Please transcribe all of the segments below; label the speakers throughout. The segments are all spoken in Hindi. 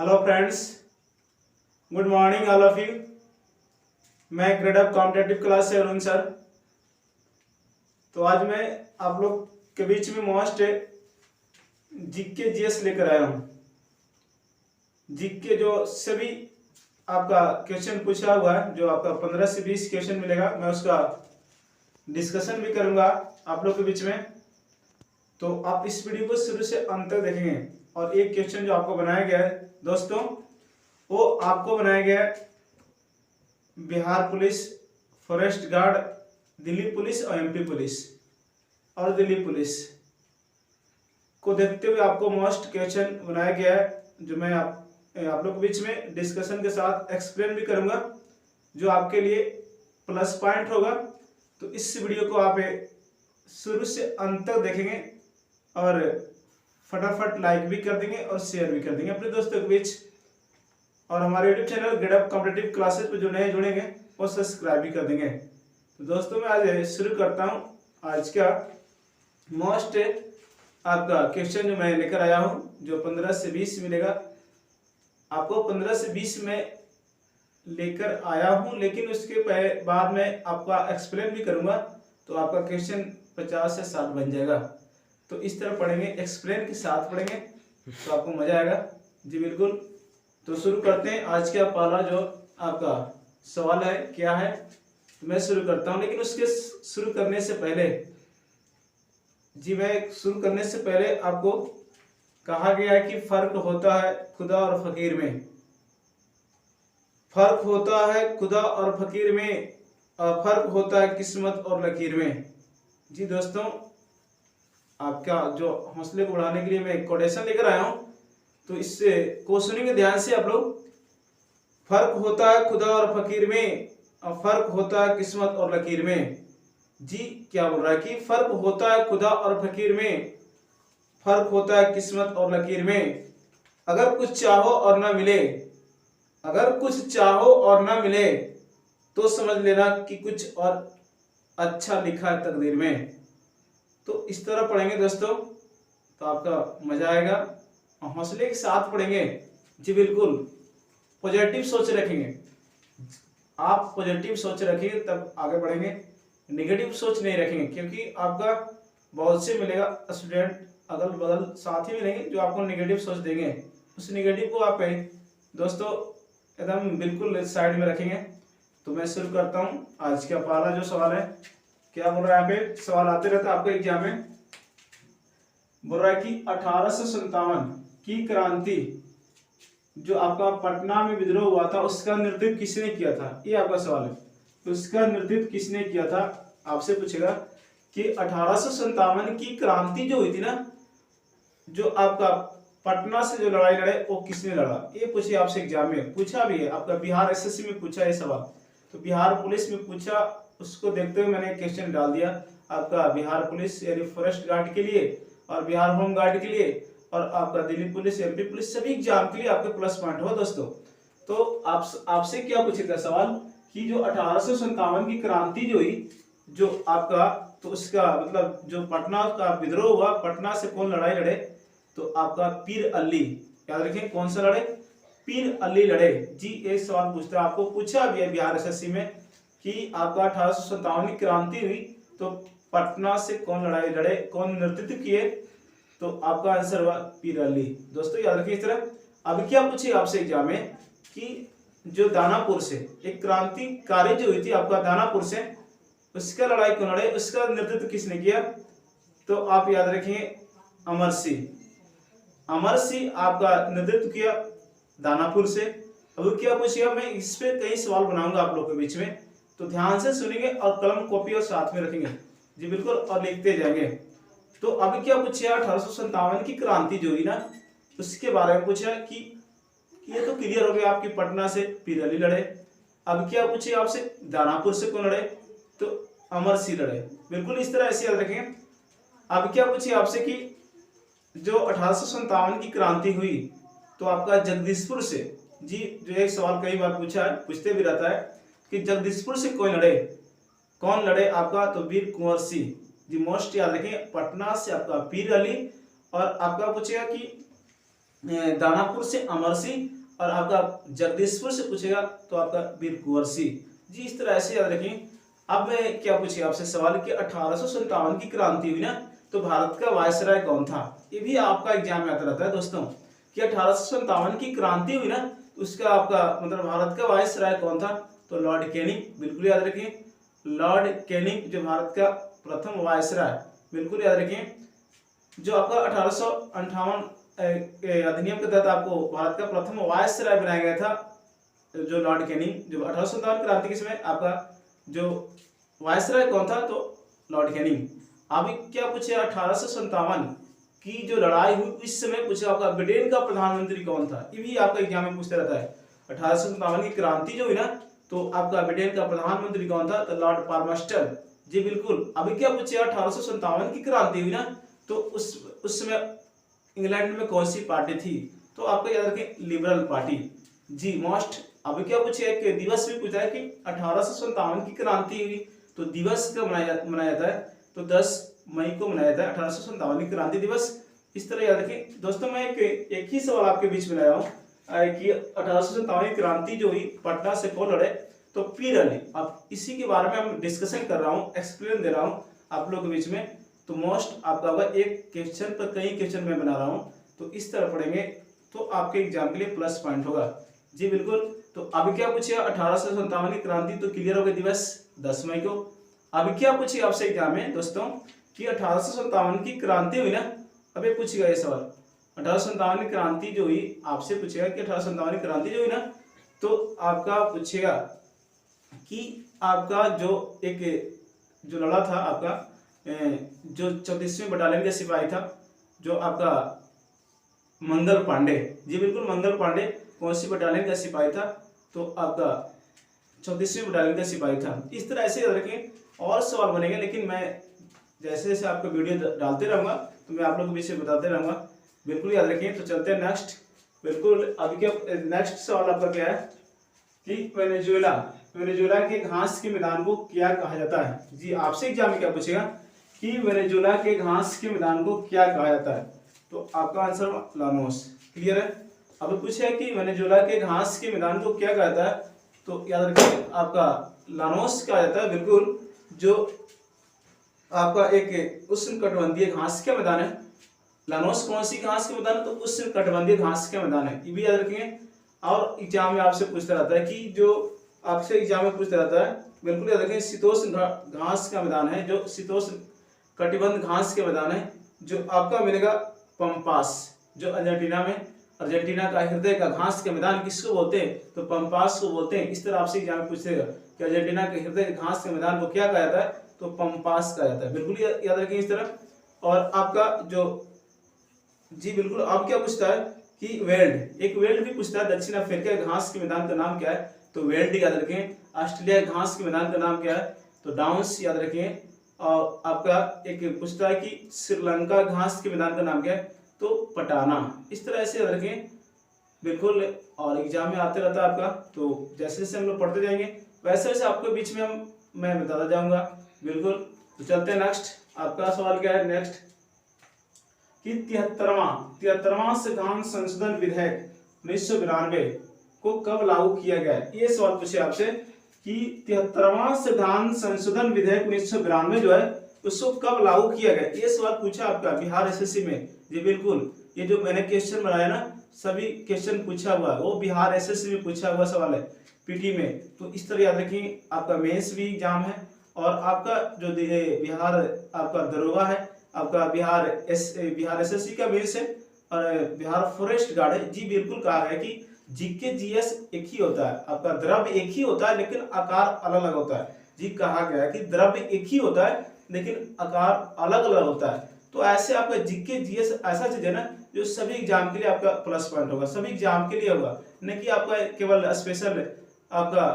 Speaker 1: Hello friends, good morning all of you. मैं ग्रेड अप कॉम्पिटेटिव क्लास से अरुण सर। तो आज मैं आप लोग के बीच में मोस्ट जीके जीएस लेकर आया हूँ। जीके जो सभी आपका क्वेश्चन पूछा हुआ है, जो आपका 15 से 20 क्वेश्चन मिलेगा, मैं उसका डिस्कशन भी करूँगा आप लोग के बीच में। तो आप इस वीडियो को शुरू से अंत तक देखेंगे। और एक क्वेश्चन जो आपको बनाया गया है दोस्तों, वो आपको बनाया गया है Bihar police, forest guard, Delhi police और एमपी पुलिस और दिल्ली पुलिस को देखते हुए आपको मोस्ट क्वेश्चन बनाया गया है, जो मैं आप लोग के बीच में डिस्कशन के साथ एक्सप्लेन भी करूंगा, जो आपके लिए प्लस पॉइंट होगा। तो इस वीडियो को आप शुरू से अंत तक देखेंगे और फटाफट लाइक भी कर देंगे और शेयर भी कर देंगे अपने दोस्तों के बीच। और हमारे YouTube channel grade up competitive classes पर जो नए जुड़ेंगे वो सब्सक्राइब भी कर देंगे। तो दोस्तों मैं आज शुरू करता हूँ आज का मोस्ट आपका क्वेश्चन जो मैं लेकर आया हूँ, जो 15 से 20 मिलेगा आपको। 15 से 20 में लेकर आया हूँ, लेकिन उसके बाद में आपका एक्सप्लेन भी करूँगा, तो आपका क्वेश्चन 50 से 60 बन जाएगा। तो इस तरह पढ़ेंगे, एक्सप्लेन के साथ पढ़ेंगे तो आपको मजा आएगा जी। बिल्कुल, तो शुरू करते हैं। आज का पहला जो आपका सवाल है क्या है, तो मैं शुरू करता हूं। लेकिन उसके शुरू करने से पहले आपको कहा गया है कि फर्क होता है खुदा और फकीर में। फर्क होता है खुदा और फकीर में, और फर्क होता है किस्मत और लकीर में। जी दोस्तों, आपका जो हौसले को बढ़ाने के लिए मैं एक कोटेशन लेकर आया हूं, तो इससे को सुनेंगे ध्यान से आप लोग। फर्क होता है खुदा और फकीर में, और फर्क होता है किस्मत और लकीर में। जी क्या बोल रहा है कि फर्क होता है खुदा और फकीर में, फर्क होता है किस्मत और लकीर में। अगर कुछ चाहो और ना मिले, अगर कुछ चाहो और ना मिले, तो समझ लेना कि कुछ और अच्छा लिखा है तकदीर में। तो इस तरह पढ़ेंगे दोस्तों, तो आपका मजा आएगा और हौसले के साथ पढ़ेंगे। जी बिल्कुल, पॉजिटिव सोच रखेंगे। आप पॉजिटिव सोच रखेंगे तब आगे बढ़ेंगे, नेगेटिव सोच नहीं रखेंगे, क्योंकि आपका बहुत से मिलेगा स्टूडेंट, अगल बगल साथी मिलेंगे जो आपको नेगेटिव सोच देंगे। उस नेगेटिव को आप दोस्तों एकदम बिल्कुल साइड में रखेंगे। तो मैं शुरू करता हूँ। आज का पहला जो सवाल है, क्या बोल रहा है, यहाँ पे सवाल आते रहता है आपको एग्जाम में। बोल रहा है कि 1857 की क्रांति जो आपका पटना में विद्रोह हुआ था, उसका नेतृत्व किसने किया था, ये आपका सवाल है। तो उसका नेतृत्व किसने किया था, आपसे पूछेगा कि 1857 की क्रांति जो हुई थी ना, जो आपका पटना से जो लड़ाई लड़े, वो किसने लड़ा, ये पूछे आपसे एग्जाम में। पूछा भी है आपका बिहार एसएससी में पूछा ये सवाल, तो बिहार पुलिस में पूछा, उसको देखते हुए मैंने क्वेश्चन डाल दिया आपका बिहार पुलिस यानी फॉरेस्ट गार्ड के लिए, और बिहार होम गार्ड के लिए, और आपका दिल्ली पुलिस, एमपी पुलिस, सभी एग्जाम के लिए आपके प्लस पॉइंट हो दोस्तों। तो आपसे क्या पूछेगा सवाल कि जो 1857 की क्रांति जो हुई, जो आपका, तो उसका मतलब जो पटना का विद्रोह हुआ, पटना से कौन लड़ाई लड़े, तो आपका पीर अली, याद रखें कौन सा लड़े, पीर अली लड़े। जी एक सवाल पूछता है, आपको पूछा भी है बिहार एसएससी में कि आपका 1857 की क्रांति हुई, तो पटना से कौन लड़ाई लड़े, कौन नेतृत्व किए, तो आपका आंसर हुआ पीर अली। दोस्तों याद रखिए इस तरह। अब क्या पूछे आपसे एग्जाम में कि जो दानापुर से एक क्रांतिकारी जो हुई थी आपका दानापुर से, उसका लड़ाई कौन लड़े, उसका नेतृत्व किसने किया, तो आप याद रखेंगे अमर सिंह। अमर सिंह आपका नेतृत्व किया दानापुर से। अब क्या पूछेगा, मैं इस पे कई सवाल बनाऊंगा आप लोग के बीच में, तो ध्यान से सुनेंगे और कलम कॉपी और साथ में रखेंगे जी बिल्कुल, और लिखते जाएंगे। तो अभी क्या पूछा, 1857 की क्रांति जो हुई ना, उसके बारे में पूछा कि ये तो क्लियर हो गया आपकी पटना से पीर अली लड़े। अब क्या पूछे आपसे, दानापुर से कौन लड़े, तो अमर सिंह लड़े। बिल्कुल इस तरह ऐसे याद रखेंगे। अब क्या पूछे आपसे कि जो 1857 की क्रांति हुई, तो आपका जगदीशपुर से, जी जो एक सवाल कई बार पूछा है, पूछते भी रहता है कि जगदीशपुर से कौन लड़े आपका, तो वीर कुंवर सिंह। जी मोस्ट याद रखें, पटना से आपका पीर अली। और आपका पूछेगा कि दानापुर से अमर सिंह और आपका जगदीशपुर से पूछेगा तो आपका वीर कुंवर सिंह। जी इस तरह से याद रखें। अब मैं क्या पूछेगा आपसे सवाल कि 1857 की क्रांति हुई ना, तो भारत का वायसराय कौन था? ये भी आपका एग्जाम में आता रहता है दोस्तों कि 1857 की क्रांति हुई ना, तो उसका आपका मतलब भारत का वायसराय कौन था? तो लॉर्ड कैनिंग, बिल्कुल याद रखें। लॉर्ड कैनिंग जो भारत का प्रथम वायसराय, बिल्कुल याद रखें। जो आपका 1858 अधिनियम के तहत आपको भारत का प्रथम वायसराय बनाया गया था, जो लॉर्ड कैनिंग। जो 1857 क्रांति के समय आपका जो वायसराय कौन था? तो लॉर्ड कैनिंग। अभी क्या पूछे 1857 की जो लड़ाई हुई इस समय पूछे आपका ब्रिटेन का प्रधानमंत्री कौन था? ये भी आपका एग्जाम में पूछता रहता है। 1857 की क्रांति जो हुई ना, तो आपका ब्रिटेन का प्रधानमंत्री कौन था? तो लॉर्ड पाल्मस्टन। जी बिल्कुल। अभी क्या पूछे 1857 की क्रांति हुई ना, तो उस समय इंग्लैंड में कौन सी पार्टी थी? तो आपको याद रखें लिबरल पार्टी। जी मोस्ट। अभी क्या पूछे एक दिवस भी पूछा है कि 1857 की क्रांति हुई तो दिवस कब मनाया जाता है? तो 10 मई को मनाया जाता है 1857 की क्रांति दिवस। इस तरह याद रखें दोस्तों। मैं एक ही सवाल आपके बीच में लाया हूँ कि 1857 की क्रांति जो हुई पटना से कौन लड़े? तो पीर अली। अब इसी के बारे में हम डिस्कशन कर रहा हूँ, एक्सप्लेन दे रहा हूँ आप लोगों के बीच में। तो मोस्ट आपका होगा एक क्वेश्चन पर कई क्वेश्चन मैं बना रहा हूँ, तो इस तरह पढ़ेंगे तो आपके एग्जाम के लिए प्लस पॉइंट होगा। जी बिल्कुल। तो अभी क्या पूछिए 1857 की क्रांति तो क्लियर हो गया दिवस 10 मई को। अभी क्या पूछिए आपसे एग्जाम में दोस्तों कि 1857 की क्रांति हुई ना, अभी पूछेगा ये सवाल 1857 की क्रांति जो हुई आपसे पूछेगा कि 1857 की क्रांति जो हुई ना, तो आपका पूछेगा कि आपका जो एक जो लड़ा था आपका जो 34वीं बटालियन का सिपाही था जो आपका मंगल पांडे। जी बिल्कुल मंगल पांडे कौन सी बटालियन का सिपाही था? तो आपका 34वीं बटालियन का सिपाही था। इस तरह ऐसे याद रखें और सवाल बनेंगे, लेकिन मैं जैसे जैसे आपका वीडियो डालते रहूंगा तो मैं आप लोगों को विषय बताते रहूंगा। बिल्कुल याद रखें। तो चलते हैं नेक्स्ट। बिल्कुल अभी क्या नेक्स्ट सवाल आपका क्या है कि वेनेजुएला के घास के मैदान को क्या कहा जाता है? जी आपसे एग्जाम में क्या पूछेगा कि वेनेजुएला के घास के मैदान को क्या कहा जाता है? तो आपका आंसर लानोस। क्लियर है। अब पूछे कि वेनेजुएला के घास के मैदान को क्या कहा जाता है? तो याद रखिए आपका लानोस कहा जाता है। बिल्कुल। जो आपका एक उष्णकटिबंधीय घास का मैदान है। लानोस कौन सी घास के मैदान है? तो उष्णकटिबंधीय घास का मैदान है। ये भी याद रखेंगे। और एग्जाम में आपसे पूछता रहता है कि जो आपसे एग्जाम में पूछता रहता है, बिल्कुल याद रखें शीतोष्ण घास का मैदान है, जो शीतोष्ण कटिबंध घास के मैदान है, जो आपका मिलेगा पंपास, जो अर्जेंटीना में। अर्जेंटीना का हृदय का घास के मैदान किसको बोलते हैं? तो पंपास को बोलते हैं। इस तरह आपसे एग्जाम में पूछेगा कि अर्जेंटीना के हृदय के घास के मैदान को क्या कहा जाता है? तो पंपास कहा जाता है। बिल्कुल याद रखें इस तरह। और आपका जो जी बिल्कुल अब क्या पूछता है कि वेल्ड, एक वेल्ड भी पूछता है। दक्षिण अफ्रीका के घास के मैदान का नाम क्या है? तो वेल्ड याद रखें। ऑस्ट्रेलिया के घास के मैदान का नाम क्या है? तो डाउन्स याद रखें। और आपका एक पूछता है कि श्रीलंका घास के मैदान का नाम क्या है? तो पटाना। इस तरह से याद रखें। बिल्कुल। और एग्जाम में आते रहता है आपका। तो जैसे जैसे हम लोग पढ़ते जाएंगे वैसे वैसे आपके बीच में मैं बताता जाऊंगा। बिल्कुल। तो चलते हैं नेक्स्ट। आपका सवाल क्या है नेक्स्ट कि 73वां संविधान संशोधन विधेयक 1992 को कब लागू किया गया? ये सवाल पूछे आपसे कि 73वां संविधान संशोधन विधेयक 1992 जो है उसको कब लागू किया गया? ये सवाल पूछा आपका बिहार एसएससी में। जी बिल्कुल। ये जो मैंने क्वेश्चन बनाया ना, सभी क्वेश्चन पूछा हुआ वो बिहार एसएससी में पूछा हुआ सवाल है पीटी में। तो इस तरह याद रखिए। आपका मेंस भी एग्जाम है और आपका जो बिहार आपका दरोगा है, आपका बिहार एसएससी का मेंस है और बिहार फॉरेस्ट गार्ड है। जी बिल्कुल कहा है कि जीके जीएस एक ही होता है, आपका द्रव्य एक ही होता है लेकिन आकार अलग अलग होता है। जी कहा गया है कि द्रव्य एक ही होता है लेकिन आकार अलग अलग होता है। तो ऐसे आपका जीके जीएस ऐसा चीज है ना जो सभी एग्जाम के लिए आपका प्लस पॉइंट होगा, सभी एग्जाम के लिए होगा, न कि आपका केवल स्पेशल आपका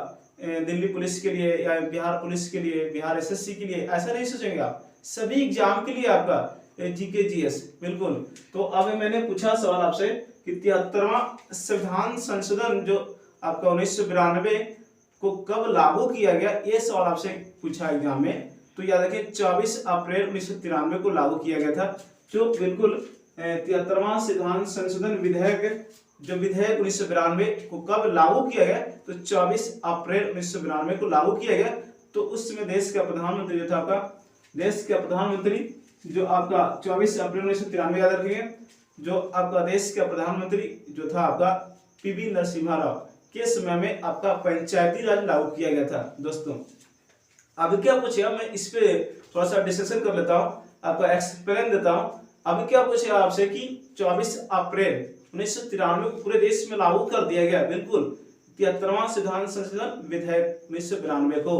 Speaker 1: दिल्ली पुलिस के लिए या बिहार पुलिस के लिए, बिहार एसएससी के लिए, ऐसा नहीं सोचेंगे आप। सभी एग्जाम के लिए आपका जीके जीएस। बिल्कुल। तो अब मैंने पूछा सवाल आपसे कि 73वां संविधान संशोधन जो आपका 1992 को कब लागू किया गया, ये सवाल आपसे पूछा एग्जाम में। तो याद रखिए 24 अप्रैल 1993 को लागू किया गया था। जो बिल्कुल 73वां संविधान संशोधन विधेयक, जो विधेयक 1992 को कब लागू किया गया, तो 24 अप्रैल 1992 को लागू किया गया। तो उसमें देश का प्रधानमंत्री जो था आपका, देश का प्रधानमंत्री जो आपका 24 अप्रैल 1993 याद रखिए, जो आपका देश का प्रधानमंत्री जो था आपका पीवी नरसिम्हा राव के समय में आपका पंचायती राज लागू किया गया था। दोस्तों अभी क्या पूछे, मैं इस पे थोड़ा सा डिस्कशन कर लेता हूँ, आपका एक्सप्लेन देता हूँ। अभी क्या पूछे आपसे कि 24 अप्रैल 1993 को पूरे देश में लागू कर दिया गया, बिल्कुल 73वां संविधान संशोधन विधेयक 1992 को,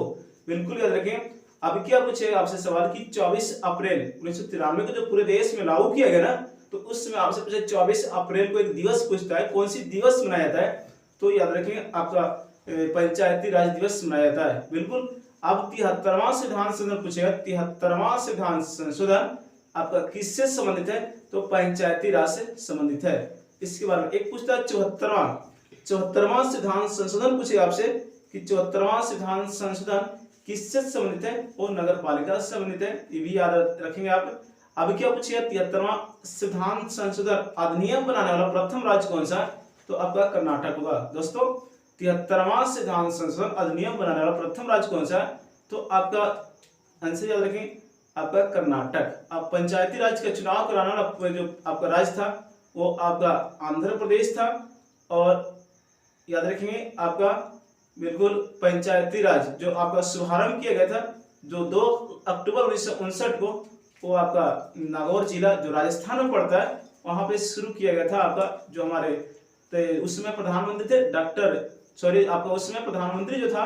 Speaker 1: बिल्कुल याद रखें। अभी क्या पूछे आपसे सवाल कि 24 अप्रैल 1993 को जो पूरे देश में लागू किया गया ना, तो उसमें आपसे पूछे 24 अप्रैल को एक दिवस पूछता है, कौन सी दिवस मनाया जाता है, तो याद रखें आपका पंचायती राज दिवस मनाया जाता है, बिल्कुल। अब 73वां संविधान संशोधन पूछेगा, 73वां संविधान संशोधन आपका किससे संबंधित है, तो पंचायती राज से संबंधित है। इसके बारे में एक पूछता है 74वां संविधान संशोधन पूछेगा आपसे कि 74वां संविधान संशोधन किससे संबंधित है, वो नगर पालिका से संबंधित है, ये भी याद रखेंगे आप। अब क्या पूछेगा 73वां संविधान संशोधन अधिनियम बनाने वाला प्रथम राज्य कौन सा, तो आपका कर्नाटक होगा। दोस्तों 73वां संविधान संशोधन अधिनियम बनाने वाला प्रथम राज्य कौन सा, तो आपका आंसर याद रखें आपका कर्नाटक। अब पंचायती राज का चुनाव कराने वाला जो आपका राज्य था वो आपका आंध्र प्रदेश था, और याद रखेंगे आपका बिल्कुल पंचायती राज जो आपका शुभारंभ किया गया था जो 2 अक्टूबर 1959 को, वो आपका नागौर जिला जो राजस्थान में पड़ता है वहां पे शुरू किया गया था आपका, जो हमारे उसमें प्रधानमंत्री थे आपका उसमें प्रधानमंत्री जो था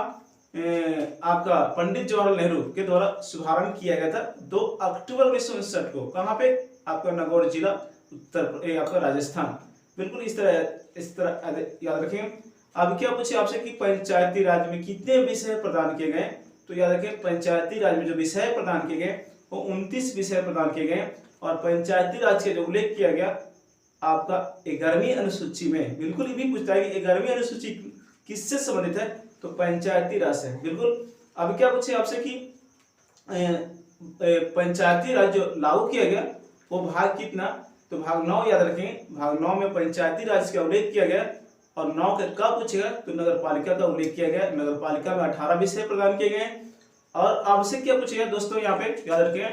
Speaker 1: आपका पंडित जवाहरलाल नेहरू के द्वारा शुभारंभ किया गया था 2 अक्टूबर 1959 को, कहाँ पे, आपका नागौर जिला उत्तर आपका राजस्थान, बिल्कुल इस तरह याद रखें। अब क्या पूछे आपसे कि पंचायती राज में कितने विषय प्रदान किए गए, तो याद रखें पंचायती राज में जो विषय प्रदान किए गए वो 29 विषय प्रदान किए गए, और पंचायती राज के जो उल्लेख किया गया आपका 11वीं अनुसूची में, बिल्कुल ये भी पूछता है कि 11वीं अनुसूची किससे संबंधित है, तो पंचायती राज से, बिल्कुल। अब क्या पूछे आपसे कि पंचायती राज जो लागू किया गया वो भाग कितना, तो भाग 9 याद रखें, भाग 9 में पंचायती राज का उल्लेख किया गया, और 9 का कब पूछेगा, तो नगर पालिका का उल्लेख किया गया, नगर पालिका में 18 विषय प्रदान किए गए। और आपसे क्या पूछेगा दोस्तों, यहाँ पे याद रखें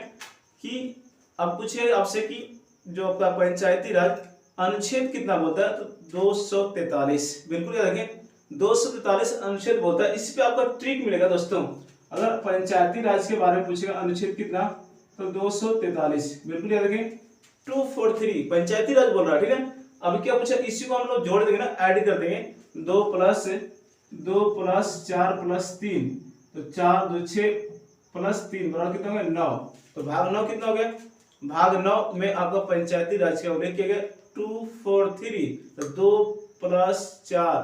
Speaker 1: कि अब पूछेगा आपसे कि जो आपका पंचायती राज अनुच्छेद कितना बोलता है, तो 243, बिल्कुल याद रखें 243 अनुच्छेद बोलता है। इस पे आपका ट्रिक मिलेगा दोस्तों, अगर पंचायती राज के बारे में पूछेगा अनुच्छेद कितना, तो 243, बिल्कुल याद रखें 243 पंचायती राज बोल रहा है, ठीक है। अब क्या पूछा, इसी को हम लोग जोड़ देंगे ना, ऐड कर देंगे, 2 + 4 + 3, तो 4 2 6 + 3 बराबर कितना हो गया 9, तो भाग 9 कितना हो गया, भाग 9 में आपका पंचायती राज का उल्लेख किया गया 243, तो 2 + 4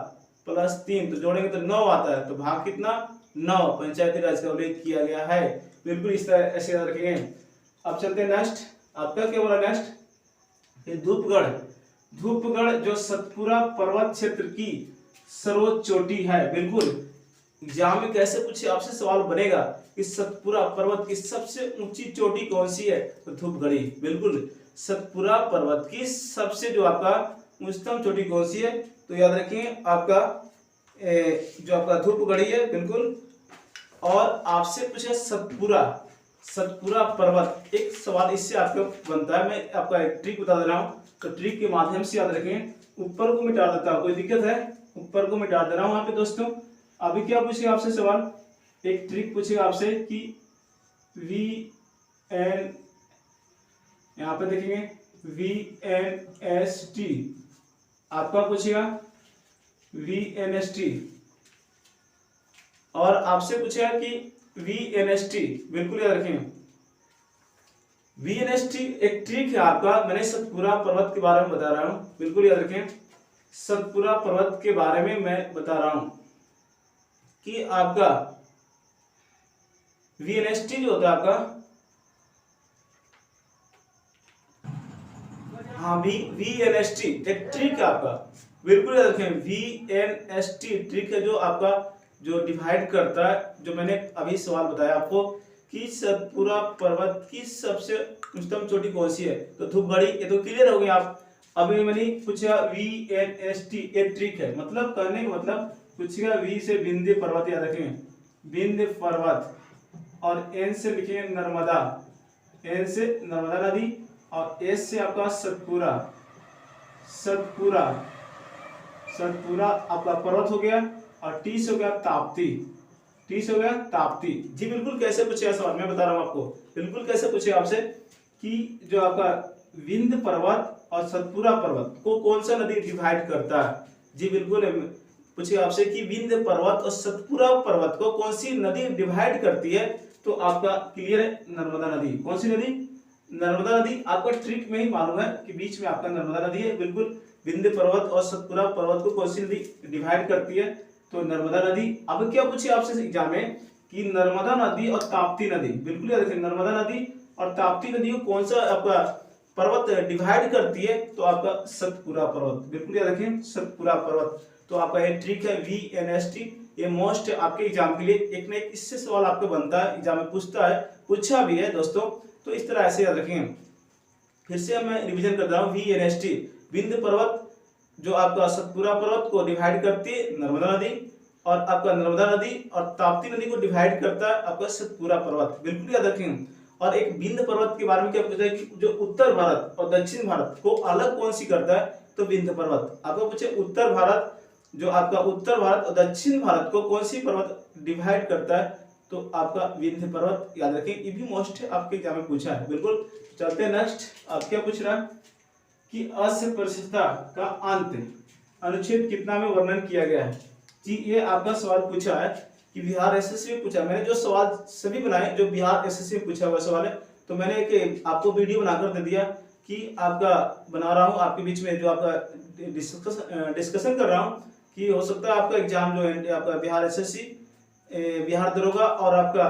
Speaker 1: + 3, तो जोड़ेंगे तो 9 आता है, तो भाग कितना 9 पंचायती राज का उल्लेख किया गया है, बिल्कुल इस तरह ऐसे याद रखेंगे। अब चलते हैं नेक्स्ट, आपका क्या बोला नेक्स्ट, धूपगढ़ जो सतपुरा पर्वत क्षेत्र की सर्वोच्च चोटी है, बिल्कुल एग्जाम में कैसे पूछे आपसे सवाल बनेगा कि सतपुरा पर्वत की सबसे ऊंची चोटी कौन सी है, तो धूपगढ़ी, बिल्कुल सतपुरा पर्वत की सबसे जो आपका उच्चतम चोटी कौन सी है, तो याद रखिए आपका जो आपका धूपगढ़ी है, बिल्कुल। और आपसे पूछे सतपुरा पर्वत, एक सवाल इससे आपको बनता है, मैं आपका एक ट्रिक बता दे रहा हूँ, तो ट्रिक के माध्यम से याद रखें, ऊपर को मिटा देता हूँ, कोई दिक्कत है, ऊपर को मिटा दे रहा हूँ यहाँ पे दोस्तों। अभी क्या पूछेगा आपसे सवाल, एक ट्रिक पूछेगा आपसे कि VN, यहाँ पे देखेंगे VNST, आपका पूछेगा VNST, और आपसे पूछेगा कि VNST, बिल्कुल याद रखें VNST एक ट्रिक है आपका, मैंने सतपुरा पर्वत के बारे में बता रहा हूं, बिल्कुल याद रखें सतपुरा पर्वत के बारे में मैं बता रहा हूं कि आपका VNST जो होता है आपका, हाँ VNST एक ट्रिक है आपका, बिल्कुल याद रखें VNST ट्रिक है जो आपका जो डिवाइड करता है, जो मैंने अभी सवाल बताया आपको कि सतपुरा पर्वत की सबसे उच्चतम चोटी कौन सी है? तो धूपगढ़ी, ये तो क्लियर हो गए आप। अब ये मैंने पूछा VNST, ये ट्रिक है, मतलब कहने का मतलब पूछेगा वी से विंध्य पर्वत याद रखें, विंध्य पर्वत, और एन से लिखेंगे नर्मदा, एन से नर्मदा नदी, और एस से आपका सतपुरा, सतपुरा, सतपुरा आपका पर्वत हो गया, और टी से हो गया ताप्ती, टी से हो गया ताप्ती। जी बिल्कुल कैसे पूछेगा सवाल, मैं बता रहा हूँ आपको, बिल्कुल कैसे पूछेगा आपसे कि जो आपका विंध्य पर्वत और सतपुरा पर्वत को कौन सा नदी डिवाइड करता है। जी बिल्कुल पूछेगा आपसे कि विंध्य पर्वत और सतपुरा पर्वत को कौन सी नदी डिवाइड करती है, तो आपका क्लियर है नर्मदा नदी। कौन सी नदी? नर्मदा नदी। आपको ट्रिक में ही मालूम है कि बीच में आपका नर्मदा नदी है, बिल्कुल। विंध्य पर्वत और सतपुरा पर्वत को कौन सी नदी डिवाइड करती है, तो नर्मदा नदी। अब क्या पूछे आपसे एग्जाम में कि नर्मदा नदी और ताप्ती नदी, बिल्कुल याद रखें, नर्मदा नदी और ताप्ती नदी को कौन सा आपका पर्वत डिवाइड करती है, तो आपका सतपुरा पर्वत, बिल्कुल याद रखें, सतपुरा पर्वत। तो आपका ये ट्रिक है VNST, ये मोस्ट आपके एग्जाम के लिए एक न एक इससे सवाल आपको बनता है, एग्जाम में पूछता है, पूछा भी है दोस्तों। तो इस तरह ऐसे याद रखें। फिर से मैं रिवीजन कर रहा हूँ, VNST, विंध्य पर्वत जो आपका सतपुरा पर्वत को डिवाइड करती है नर्मदा नदी, और आपका नर्मदा नदी और ताप्ती नदी को डिवाइड करता है आपका सतपुरा पर्वत, बिल्कुल याद रखें। और एक विंध्य पर्वत के बारे में क्या पूछा है कि जो उत्तर भारत और दक्षिण भारत को अलग कौन सी करता है, तो विंध्य पर्वत। आपको पूछे उत्तर भारत, जो आपका उत्तर भारत और दक्षिण भारत को कौन सी पर्वत डिवाइड करता है, तो आपका विंध्य पर्वत, याद रखें। ये भी मोस्ट आपके एग्जाम में पूछा है, बिल्कुल। चलते हैं नेक्स्ट। आप क्या पूछ रहा है कि अस्पृश्यता का अंत अनुच्छेद कितना में वर्णन किया गया है। जी ये आपका सवाल पूछा है कि बिहार एसएससी में पूछा। मैंने जो सवाल सभी बनाए जो बिहार एसएससी में पूछा हुआ सवाल है, तो मैंने एक आपको वीडियो बनाकर दे दिया कि आपका बना रहा हूँ आपके बीच में, जो आपका डिस्कशन कर रहा हूँ कि हो सकता है आपका एग्जाम जो है आपका बिहार एसएससी, बिहार दरोगा और आपका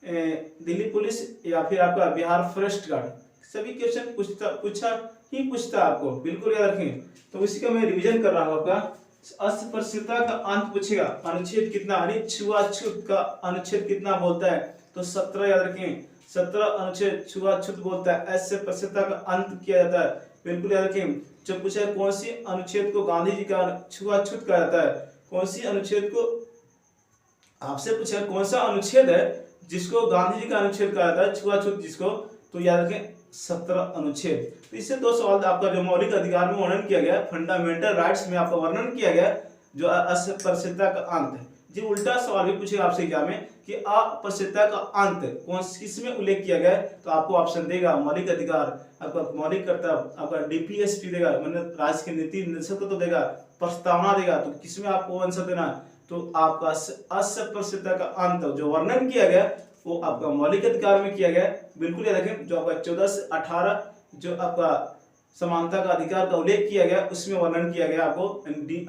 Speaker 1: दिल्ली पुलिस या फिर आपका बिहार फॉरेस्ट गार्ड, सभी क्वेश्चन पूछता आपको, बिल्कुल याद रखें। तो इसी का मैं रिवीजन कर रहा हूँ। आपका अस्पृश्यता का अंत पूछेगा, अनुच्छेद कितना, यानी छुआछूत का अनुच्छेद कितना बोलता है, तो 17 याद रखें, 17 अनुच्छेद छुआछूत बोलता है। अस्पृश्यता का अंत किया जाता है, बिल्कुल याद रखें। जो पूछा है कौन सी अनुच्छेद को गांधी जी का छुआछूत कहा जाता है, कौन सी अनुच्छेद को आपसे पूछा कौन सा अनुच्छेद है जिसको गांधी जी का अनुच्छेद कहा जाता है, छुआछूत जिसको, तो याद रखें 17 अनुच्छेद। तो इससे दो सवाल आपका जो मौलिक अधिकार में वर्णन किया गया, फंडामेंटल राइट्स में आपका वर्णन किया गया जो अस्पृश्यता का अंत है। जी उल्टा सवाल भी पूछेगा आपसे एग्जाम में कि अस्पृश्यता का अंत कौन किसमें उल्लेख किया गया है, तो आपको ऑप्शन देगा मौलिक अधिकार, आपका मौलिक कर्तव्य, आपका DPSP देगा, मतलब राज्य के नीति निर्देशक तो देगा, प्रस्तावना देगा, तो किसमें आपको आंसर देना, तो आपका अस्पृश्यता का अंत जो वर्णन किया गया वो आपका मौलिक अधिकार में किया गया, बिल्कुल याद रखें। जो आपका 14 से 18 जो आपका समानता का अधिकार का उल्लेख किया गया उसमें वर्णन किया गया, आपको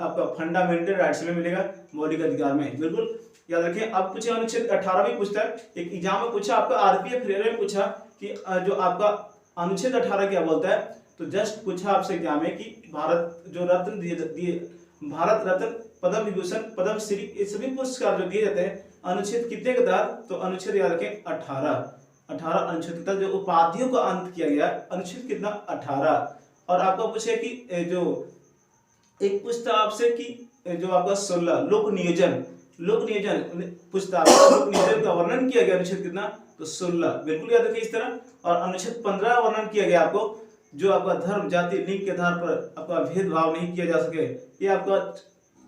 Speaker 1: आपका फंडामेंटल राइट्स में मिलेगा, मौलिक अधिकार में, बिल्कुल याद रखें। अब पूछे अनुच्छेद 18 भी पूछता है, एक एग्जाम में पूछा आपका RPF रेलवे में पूछा कि जो आपका अनुच्छेद 18 क्या बोलता है, तो जस्ट पूछा आपसे एग्जाम में कि भारत जो रत्न दिए भारत रत्न, पद्म विभूषण, पद्मश्री, ये सभी पुरस्कार जो दिए जाते हैं अनुच्छेद कितने के तहत, तो अनुच्छेद याद रखें 18 अनुच्छेद के तहत जो उपाधियों का अंत किया गया, अनुच्छेद कितना 18। और आपको पूछे कि जो एक पूछता आपसे कि जो आपका 16 लोक नियोजन पूछता आपका, लोक नियोजन का वर्णन किया गया अनुच्छेद कितना, तो 16, बिल्कुल याद रखिए इस तरह। और अनुच्छेद 15 वर्णन किया गया आपको जो आपका धर्म जाति लिंग के आधार पर आपका भेदभाव नहीं किया जा सके, ये आपका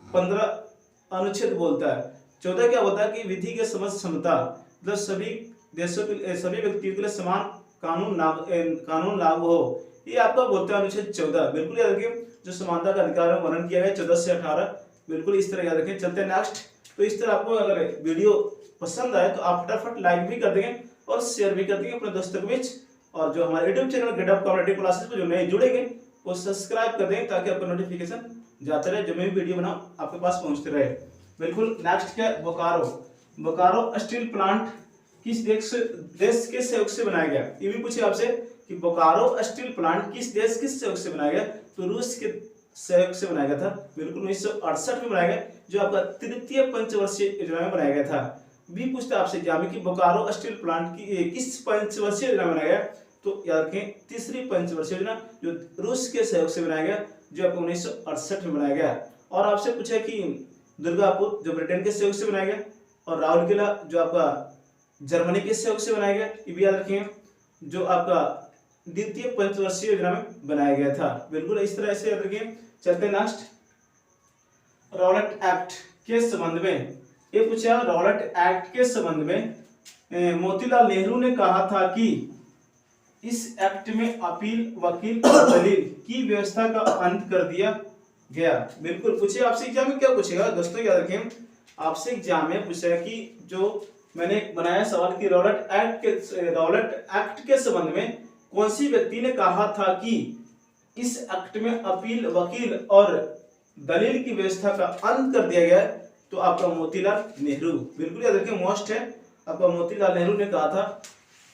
Speaker 1: 15 अनुच्छेद बोलता है। 14 क्या बोलता है कि विधि के समझ क्षमता, मतलब सभी देशों के सभी व्यक्तियों के लिए समान कानून लागू हो, ये आपका बोलता है अनुच्छेद 14, बिल्कुल याद रखें। जो समानता का अधिकार में वर्णन किया गया 14 से 18, बिल्कुल इस तरह याद रखें। चलते हैं नेक्स्ट। तो इस तरह आपको अगर वीडियो पसंद आए तो आप फटाफट लाइक भी कर देंगे और शेयर भी कर देंगे अपने दोस्तों के बीच, और जो हमारे YouTube channel getup competitive classes पर जो नए जुड़ेंगे वो सब्सक्राइब कर देंगे ताकि आपका नोटिफिकेशन जाते रहे, जो मैं भी वीडियो बनाऊं आपके पास पहुंचते रहे, बिल्कुल। नेक्स्ट क्या, बोकारो स्टील प्लांट किस देश के सहयोग से बनाया गया, ये भी पूछे आपसे कि बोकारो स्टील प्लांट किस देश के सहयोग से बनाया गया, तो रूस के सहयोग से बनाया गया था, बिल्कुल 1968 में बनाया गया, जो आपका तृतीय पंचवर्षीय योजना में बनाया गया था। भी पूछता आपसे एग्जाम में कि बोकारो स्टील प्लांट की किस पंचवर्षीय योजना में बनाया गया, तो याद रखें तीसरी पंचवर्षीय योजना जो रूस के सहयोग से बनाया गया, जो आपको 1968 में बनाया गया। और आपसे पूछा कि दुर्गापुर जो ब्रिटेन के सहयोग से बनाया गया, और राउरकेला जो आपका जर्मनी के सहयोग से बनाया गया, ये भी याद रखेंगे, जो आपका द्वितीय पंचवर्षीय योजना में बनाया गया था। बिल्कुल इस तरह से याद रखें। चलते नेक्स्ट, रॉलेट एक्ट के संबंध में ये पूछा, रॉलेट एक्ट के संबंध में मोतीलाल नेहरू ने कहा था कि इस एक्ट में अपील, वकील और दलील की व्यवस्था का अंत कर दिया गया। बिल्कुल पूछे आपसे एग्जाम में, क्या पूछेगा दोस्तों याद रखें, आपसे एग्जाम में पूछेगा कि जो मैंने बनाया सवाल कि रॉलेट एक्ट के संबंध में कौन सी व्यक्ति ने कहा था कि इस एक्ट में अपील, वकील और दलील की व्यवस्था का अंत कर दिया गया, तो आपका मोतीलाल नेहरू। बिल्कुल याद रखें, मोस्ट है आपका मोतीलाल नेहरू ने कहा था।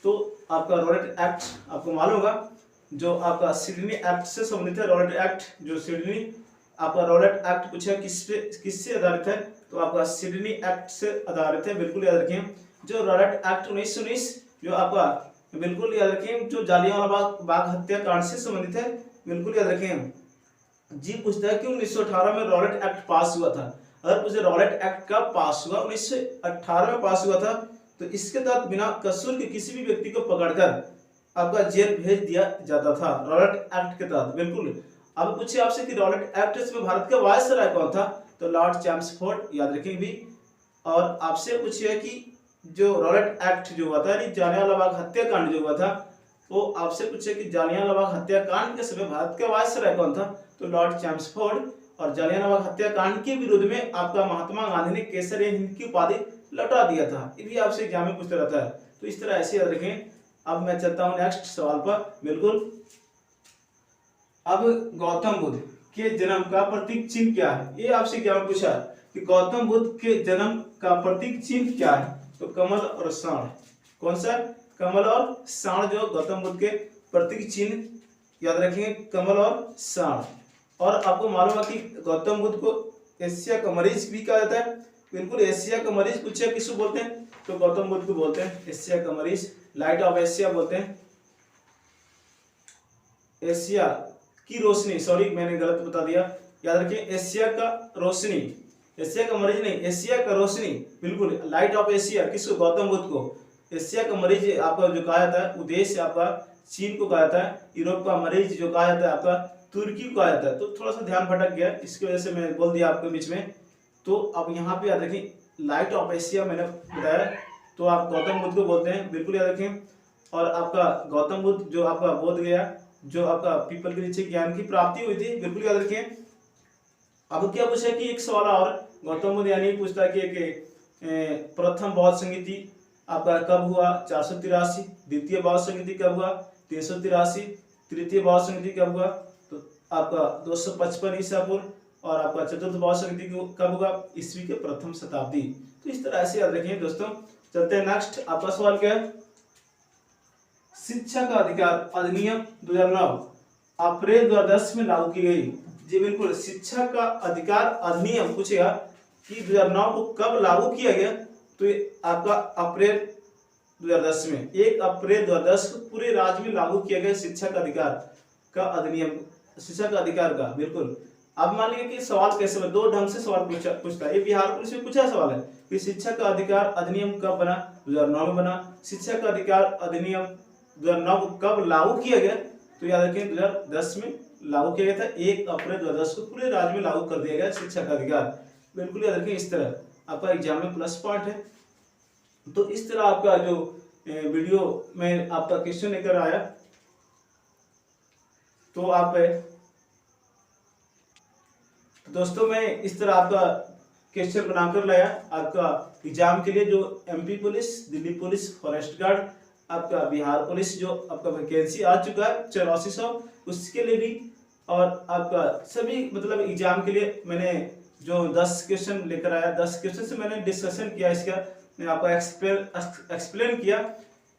Speaker 1: तो आपका रॉलेट एक्ट आपको मालूम होगा, जो आपका सिडनी एक्ट से संबंधित है। रॉलेट एक्ट जो सिडनी आपका रॉलेट एक्ट पूछा किससे आधारित है, तो आपका सिडनी एक्ट से आधारित है। बिल्कुल याद रखें, जो रॉलेट एक्ट 1919 जो आपका बिल्कुल याद रखें, जो जालियांवाला बाग हत्याकांड से संबंधित है। बिल्कुल याद रखें, जी पूछता है कि 1918 में रॉलेट एक्ट पास हुआ था। अगर पूछे रॉलेट एक्ट कब पास हुआ, 1918 में पास हुआ था, तो इसके तहत बिना कसूर के किसी भी व्यक्ति को पकड़कर आपका जेल भेज दिया जाता था, रॉलेट एक्ट के तहत। बिल्कुल। अब पूछे आपसे कि रॉलेट एक्ट में भारत का वायसराय कौन था, तो लॉर्ड चैम्सफोर्ड, याद रखेंगे भी। और आपसे पूछिए कि जो रॉलेट एक्ट जो हुआ था, यानी जालियांवाला बाग हत्याकांड जो हुआ था, वो आपसे पूछे कि जालियांवाला बाग हत्याकांड के समय भारत का वायसराय कौन था, तो लॉर्ड चैम्सफोर्ड। और जालियांवाला बाग हत्याकांड के विरुद्ध में आपका महात्मा गांधी ने केसर-ए-हिंद की उपाधि लौटा दिया था। ये भी आपसे एग्जाम में पूछता रहता है, तो इस तरह ऐसे याद रखें। अब मैं चलता हूं नेक्स्ट सवाल पर। बिल्कुल, अब गौतम बुद्ध के जन्म का प्रतीक चिन्ह क्या है, ये आपसे एग्जाम में पूछा कि गौतम बुद्ध के जन्म का प्रतीक चिन्ह क्या है, तो कमल और साण। कौन सा, कमल और साण, जो गौतम बुद्ध के प्रतीक चिन्ह याद रखेंगे, कमल और साण। और आपको मालूम है कि गौतम बुद्ध को एशिया का मरीज भी कहा जाता है। बिल्कुल, एशिया का मरीज पूछे किसको बोलते हैं, तो गौतम बुद्ध को बोलते हैं एशिया का मरीज, लाइट ऑफ एशिया बोलते हैं। एशिया की रोशनी, सॉरी मैंने गलत बता दिया, याद रखिए एशिया का रोशनी, एशिया का मरीज नहीं, एशिया का रोशनी। बिल्कुल, लाइट ऑफ एशिया किसको, गौतम बुद्ध को। एशिया का मरीज आपका जो कहा जाता है, उद्देश्य आपका चीन को कहा जाता है। यूरोप का मरीज जो कहा जाता है आपका तुर्की को कहा जाता है। तो थोड़ा सा ध्यान भटक गया, इसकी वजह से मैं बोल दिया आपके बीच में। तो अब यहाँ पे याद रखें, लाइट ऑफ एशिया मैंने बताया, तो आप गौतम बुद्ध को बोलते हैं। बिल्कुल याद रखें। और आपका गौतम बुद्ध जो आपका बोध गया, जो आपका पीपल के नीचे ज्ञान की प्राप्ति हुई थी। बिल्कुल याद रखें। अब क्या पूछा कि एक सवाल और, गौतम बुद्ध यानी पूछता है कि प्रथम बौद्ध संगीति आपका कब हुआ, 483। द्वितीय बौद्ध संगीति कब हुआ, 383। तृतीय बौद्ध संगीति कब हुआ, तो आपका 255 ईसा पूर्व। और आपका चतुर्थ बौद्ध संगीति कब हुआ, ईस्वी के प्रथम शताब्दी। तो इस तरह से याद रखें दोस्तों। चलते हैं नेक्स्ट, आपका सवाल क्या है, शिक्षा का अधिकार अधिनियम 2009 अप्रैल 2010 में लागू की गई। जी बिल्कुल, शिक्षा का अधिकार अधिनियम पूछेगा कि 2009 को कब लागू किया गया, तो ये आपका अप्रैल 2010 में, 1 अप्रैल 2010 को पूरे राज्य में लागू किया गया शिक्षा का अधिकार का अधिनियम, शिक्षा का अधिकार का। बिल्कुल। अब मान लीजिए कि सवाल कैसे बना, दो ढंग से सवाल पूछता है। ये बिहार पुलिस में पूछा सवाल है कि शिक्षा का अधिकार अधिनियम कब बना, 2009 में बना। शिक्षा का अधिकार अधिनियम 2009 को कब लागू किया गया, तो याद रखें 2010 में लागू किया गया था। 1 अप्रैल 2010 को पूरे राज्य में लागू कर दिया गया शिक्षा का अधिकार। बिल्कुल याद रखें। इस तरह आपका एग्जाम में प्लस पॉइंट है। तो इस तरह आपका जो वीडियो में आपका क्वेश्चन लेकर आया, तो आप दोस्तों मैं इस तरह आपका क्वेश्चन बनाकर लाया आपका एग्जाम के लिए, जो MP police, Delhi police, forest guard, आपका बिहार पुलिस जो आपका वैकेंसी आ चुका है 8400, उसके लिए भी, और आपका सभी मतलब एग्जाम के लिए मैंने जो 10 क्वेश्चन लेकर आया, 10 क्वेश्चन से मैंने डिस्कशन किया, इसका मैं आपको एक्सप्लेन किया।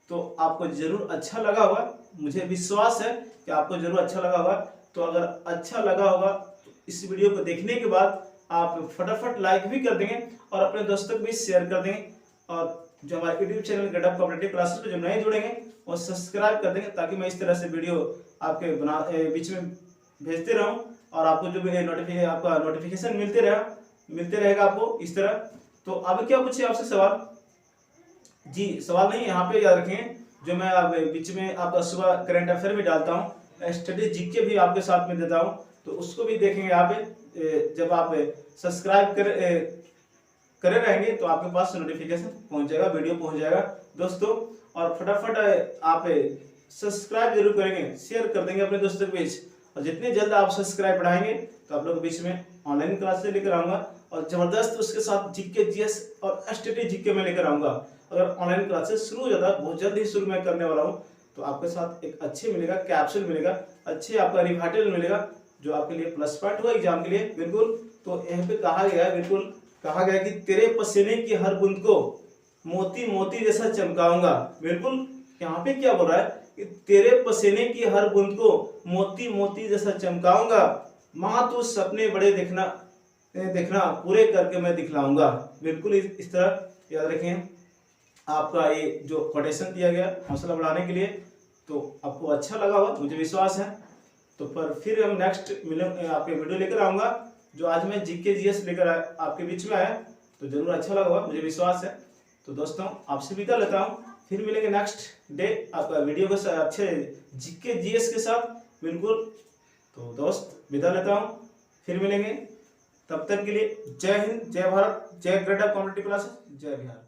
Speaker 1: तो आपको जरूर अच्छा लगा होगा, मुझे विश्वास है कि आपको जरूर अच्छा लगा होगा। तो अगर अच्छा लगा होगा तो इस वीडियो को देखने के बाद आप फटाफट लाइक भी कर देंगे और अपने दोस्तों को भी शेयर कर देंगे। और जो हमारे YouTube channel getup competitive classes पे जो नए जुड़ेंगे वो सब्सक्राइब कर देंगे, ताकि मैं इस तरह से वीडियो आपके बीच में भेजते रहूं और आपको जो भी आपका नोटिफिकेशन मिलते रहेगा आपको इस तरह। तो अब क्या पूछे आपसे सवाल? जी सवाल नहीं, यहाँ पे याद रखें, जो मैं अब बीच में आपका सुबह करंट अफेयर भी डालता हूँ, स्टडी जीके भी आपके साथ में देता हूँ, तो उसको भी देखेंगे यहाँ पे। जब आप सब्सक्राइब करे रहेंगे तो आपके पास नोटिफिकेशन पहुंच जाएगा, वीडियो पहुंच जाएगा दोस्तों। और फटाफट आप सब्सक्राइब जरूर करेंगे, शेयर कर देंगे अपने दोस्तों के बीच, और जितने जल्द आप सब्सक्राइब बढ़ाएंगे तो आप लोग के बीच में ऑनलाइन क्लासेस लेकर आऊंगा, और जबरदस्त उसके साथ जीके जीएस और स्टडी जीके में लेकर आऊंगा। अगर ऑनलाइन क्लासेस शुरू हो जाता है, बहुत जल्द ही शुरू मैं करने वाला हूँ, तो आपके साथ एक अच्छे मिलेगा, कैप्सूल मिलेगा, अच्छे आपका रिवाइटल मिलेगा, जो आपके लिए प्लस पॉइंट होगा एग्जाम के लिए बिल्कुल। तो यहाँ पे कहा गया है, बिल्कुल कहा गया कि तेरे पसीने की हर बूंद को मोती मोती जैसा चमकाऊंगा। बिल्कुल यहाँ पे क्या बोल रहा है कि तेरे पसीने की हर बूंद को मोती मोती जैसा चमकाऊंगा, मां तू सपने बड़े देखना पूरे करके मैं दिखलाऊंगा। बिल्कुल इस तरह याद रखें। आपका ये जो कोटेशन दिया गया हौसला बढ़ाने के लिए, तो आपको अच्छा लगा होगा, मुझे विश्वास है। तो फिर हम नेक्स्ट आपके वीडियो लेकर आऊंगा, जो आज मैं जीके जीएस लेकर आपके बीच में आया, तो जरूर अच्छा लगा होगा, मुझे विश्वास है। तो दोस्तों आपसे विदा लेता हूँ, फिर मिलेंगे नेक्स्ट डे आपका वीडियो के साथ, अच्छे जीके जीएस के साथ बिल्कुल। तो दोस्त विदा लेता हूँ, फिर मिलेंगे, तब तक के लिए जय हिंद, जय भारत, जय गेटअप कॉम्पिटिटिव क्लासेस, जय बिहार।